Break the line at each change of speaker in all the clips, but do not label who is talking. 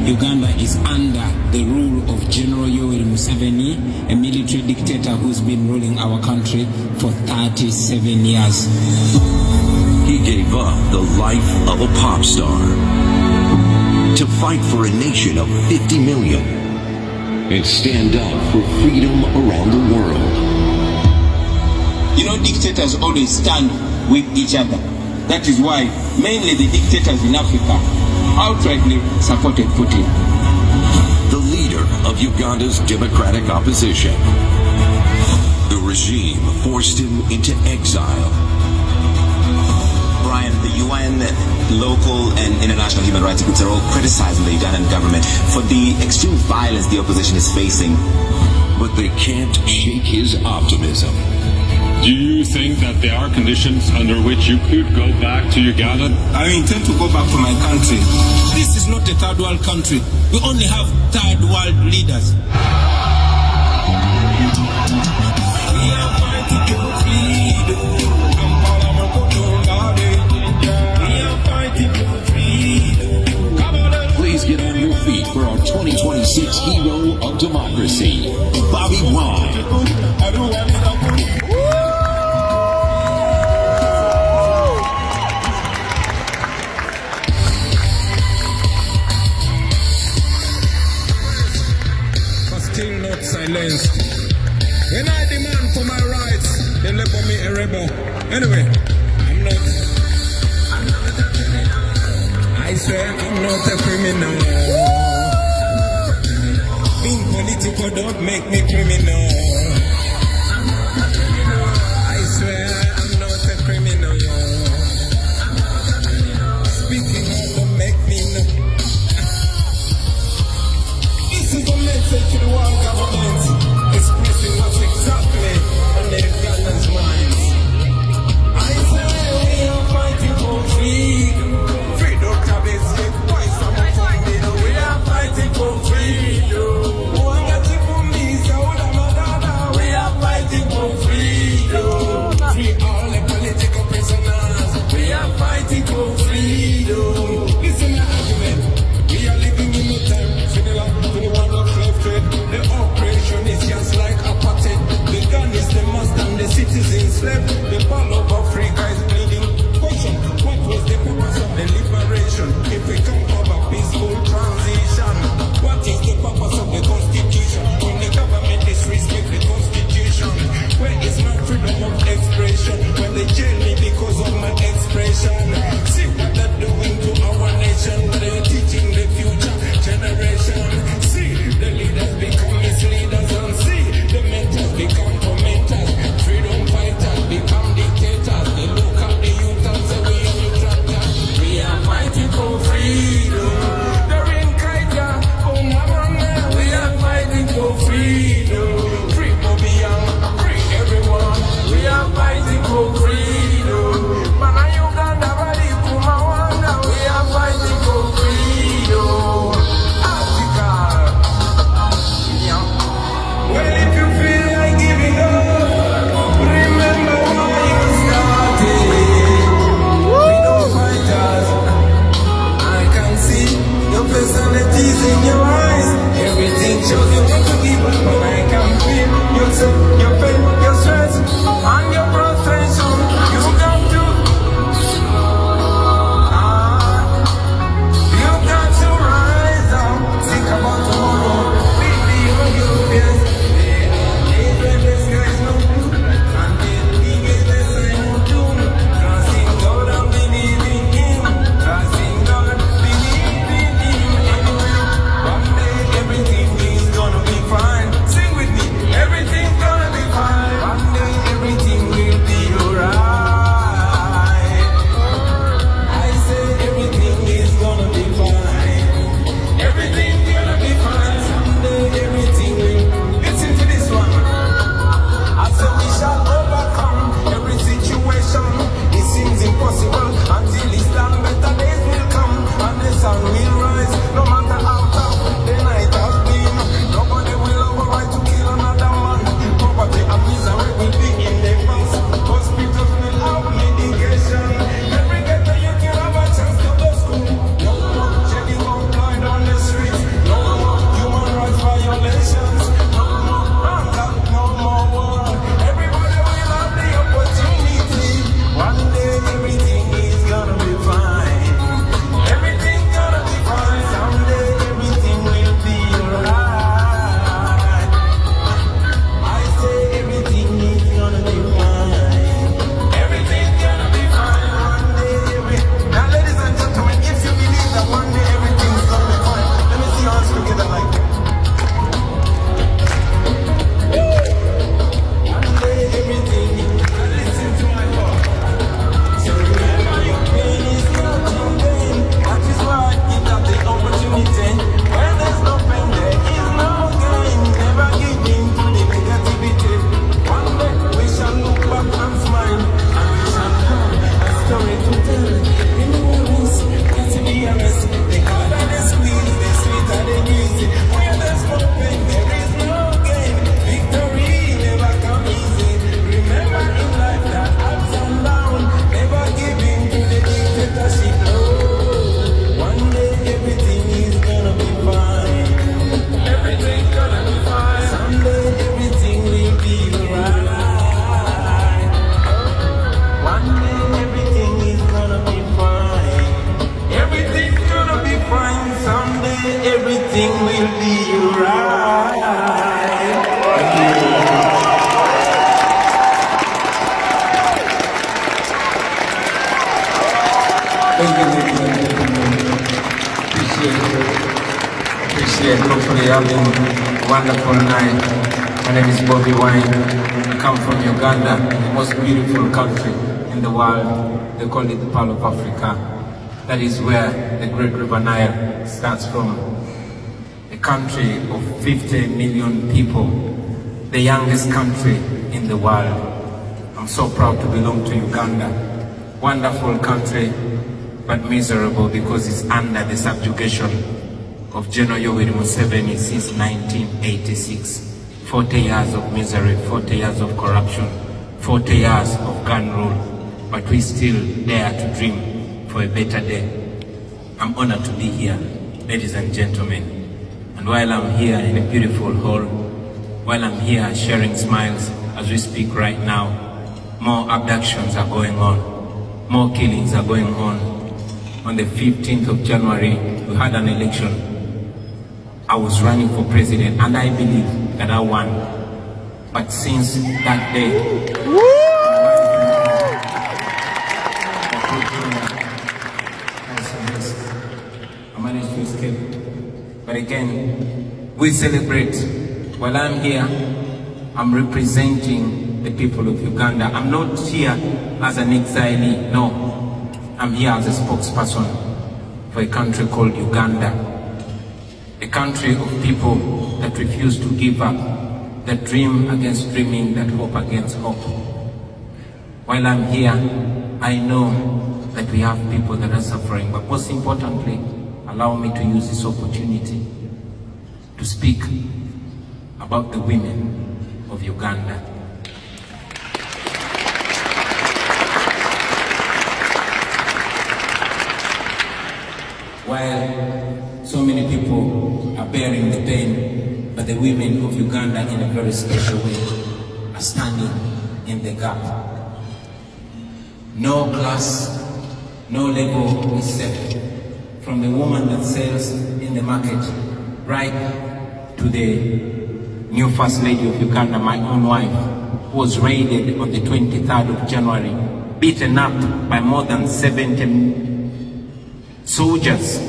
Uganda is under the rule of General Yoweri Museveni, a military dictator who's been ruling our country for 37 years.
He gave up the life of a pop star to fight for a nation of 50 million and stand up for freedom around the world.
You know, dictators always stand with each other. That is why mainly the dictators in Africa outrightly supported Putin.
The leader of Uganda's democratic opposition. The regime forced him into exile.
Brian, the UN, local and international human rights groups are all criticizing the Ugandan government for the extreme violence the opposition is facing.
But they can't shake his optimism.
Do you think that there are conditions under which you could go back to Uganda?
I intend to go back to my country. This is not a third world country. We only have third world leaders. We are fighting for freedom. We are fighting for freedom.
Please get on your feet for our 2026 hero of democracy, Bobi.
Still not silenced. When I demand for my rights, they label me a rebel. Anyway, I'm not a criminal. I swear I'm not a criminal. Being political don't make me criminal. I swear I'm not a criminal. Speaking out don't make me know. This is a message to the world government, expressing what's exactly on the Ugandans' minds. I say we are fighting for freedom. Freedom, Tabesi, voice of my freedom. We are fighting for freedom. everything will be right. Thank you, ladies and gentlemen. Appreciate hopefully having a wonderful night. My name is Bobi. I come from Uganda, the most beautiful country in the world. They call it the Pearl of Africa. That is where the great river Nile starts from. A country of 50 million people, the youngest country in the world. I'm so proud to belong to Uganda. Wonderful country, but miserable because it's under the subjugation of General Yoweri Museveni since 1986. 40 years of misery, 40 years of corruption, 40 years of gun rule, but we still dare to dream for a better day. I'm honored to be here, ladies and gentlemen. And while I'm here in a beautiful hall, while I'm here sharing smiles as we speak right now, more abductions are going on, more killings are going on. On the 15th of January, we had an election. I was running for president and I believe that I won. But since that day, I managed to escape. But again, we celebrate. While I'm here, I'm representing the people of Uganda. I'm not here as an exilee, no. I'm here as a spokesperson for a country called Uganda. A country of people that refuse to give up, that dream against dreaming, that hope against hope. While I'm here, I know that we have people that are suffering, but most importantly, allow me to use this opportunity to speak about the women of Uganda. While so many people are bearing the pain, but the women of Uganda in a very special way are standing in the gap. No class, no level is safe. From the woman that sells in the market, right to the new First Lady of Uganda, my own wife, who was raided on the 23rd of January, beaten up by more than 70 soldiers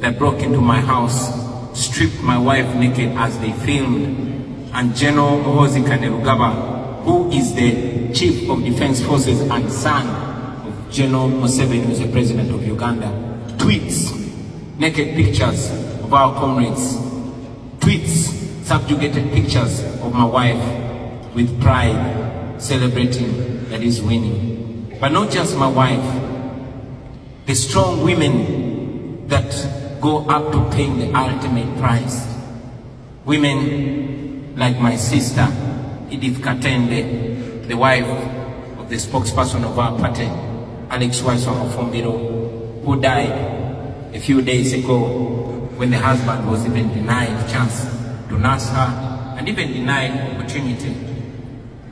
that broke into my house, stripped my wife naked as they filmed, and General Muhoozi Kainerugaba, who is the Chief of Defense Forces and son of General Museveni, who is the President of Uganda, tweets naked pictures of our comrades, tweets subjugated pictures of my wife with pride, celebrating that he's winning. But not just my wife, the strong women that go up to paying the ultimate price. Women like my sister, Edith Katende, the wife of the spokesperson of our party, Alex Waiswa-Mufumbiro, who died a few days ago when the husband was even denied a chance to nurse her and even denied opportunity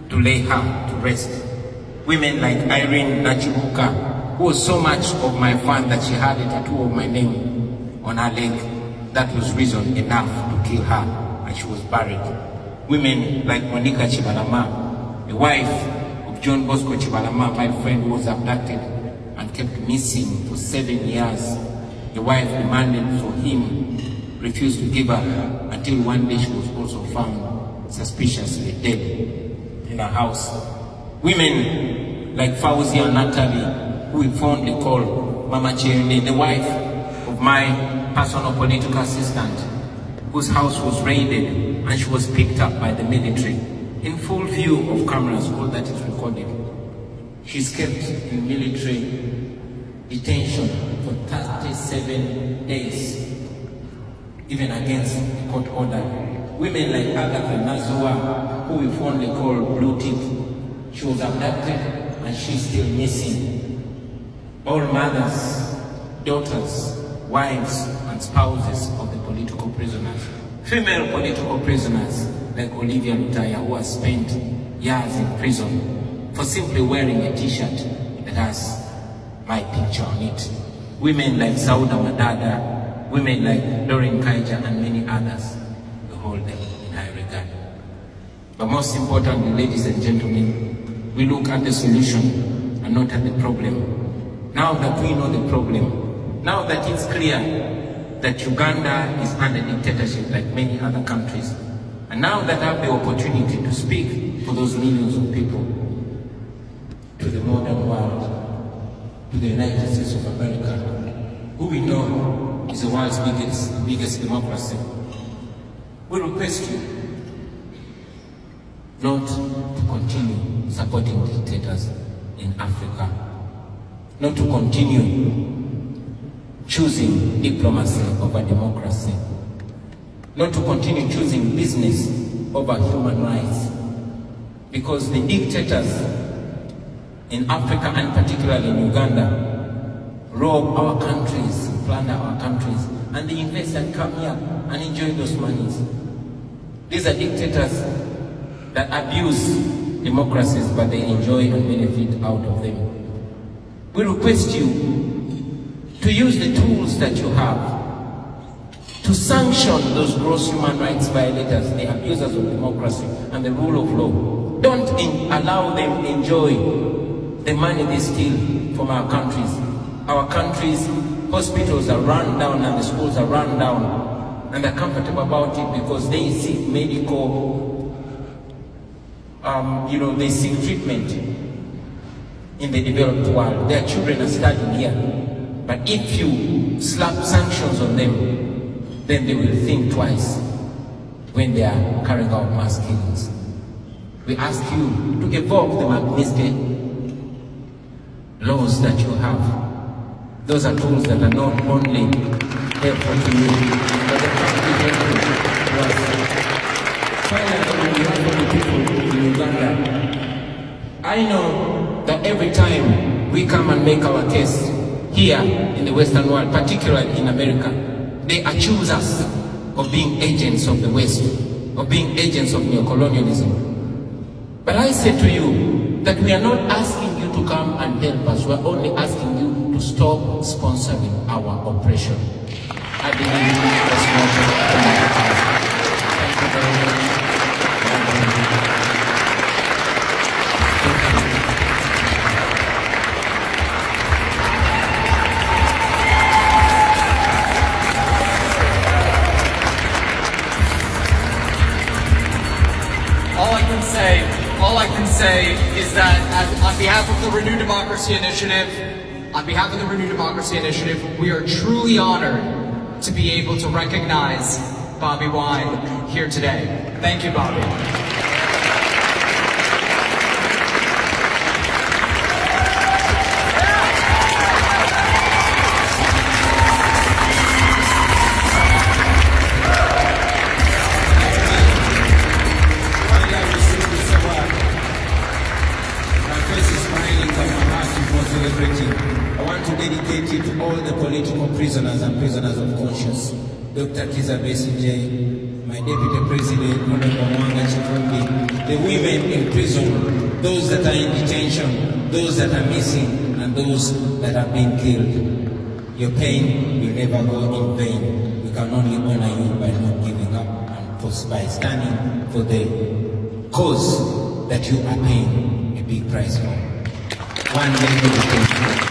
to lay her to rest. Women like Irene Nachibuka, who was so much of my fan that she had a tattoo of my name on her leg. That was reason enough to kill her, and she was buried. Women like Monica Chibalama, the wife of John Bosco Chibalama, my friend, who was abducted and kept missing for 7 years. The wife demanded for him, refused to give up until one day she was also found suspiciously dead in her house. Women like Fauzi and Natalie, who we fondly call Mama Chirinde, the wife of my personal political assistant, whose house was raided and she was picked up by the military in full view of cameras, all that is recorded. She's kept in military detention for 37 days, even against the court order. Women like Agatha Nazua, who we fondly call Blue Tip, she was abducted and she's still missing. All mothers, daughters, wives and spouses of the political prisoners. Female political prisoners like Olivia Lutaya, who has spent years in prison for simply wearing a t-shirt that has my picture on it. Women like Sauda Madada,
women like Doreen Kaija and many others, we hold them in high regard. But most importantly, ladies and gentlemen, we look at the solution and not at the problem. Now that we know the problem, now that it's clear that Uganda is under dictatorship like many other countries, and now that I have the opportunity to speak for those millions of people, to the modern world, to the United States of America, who we know is the world's biggest democracy, we request you not to continue supporting dictators in Africa, not to continue choosing diplomacy over democracy, not to continue choosing business over human rights, because the dictators in Africa and particularly in Uganda rob our countries, plunder our countries, and the investors come here and enjoy those monies. These are dictators that abuse democracies, but they enjoy and benefit out of them. We request you to use the tools that you have to sanction those gross human rights violators, the abusers of democracy and the rule of law. Don't allow them enjoy the money they steal from our countries. Our countries' hospitals are run down and the schools are run down, and they're comfortable about it because they seek medical, they seek treatment in the developed world. Their children are studying here. But if you slap sanctions on them, then they will think twice when they are carrying out mass killings. We ask you to evoke the Magnitsky laws that you have. Those are tools that are not only helpful to you, but they can be helpful to us. Finally, on behalf of the people in Uganda, I know that every time we come and make our case here in the Western world, particularly in America, they accuse us of being agents of the West, of being agents of neocolonialism. But I say to you that we are not asking you to come and help us. We are only asking you to stop sponsoring our oppression. I believe that's not. Thank you very much.
All I can say is that on behalf of the Renew Democracy Initiative, we are truly honored to be able to recognize Bobi Wine here today. Thank you, Bobi.
I want to dedicate it to all the political prisoners and prisoners of conscience. Dr. Kiza Besigye, my Deputy President, Honorable Mwanga Chifumbi, the women in prison, those that are in detention, those that are missing, and those that have been killed. Your pain will never go in vain. We can only honor you by not giving up and by standing for the cause that you are paying a big price for. One day we will continue.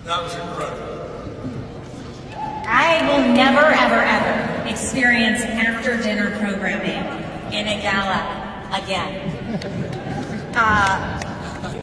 That was incredible.
I will never, ever, ever experience after-dinner programming in a gala again.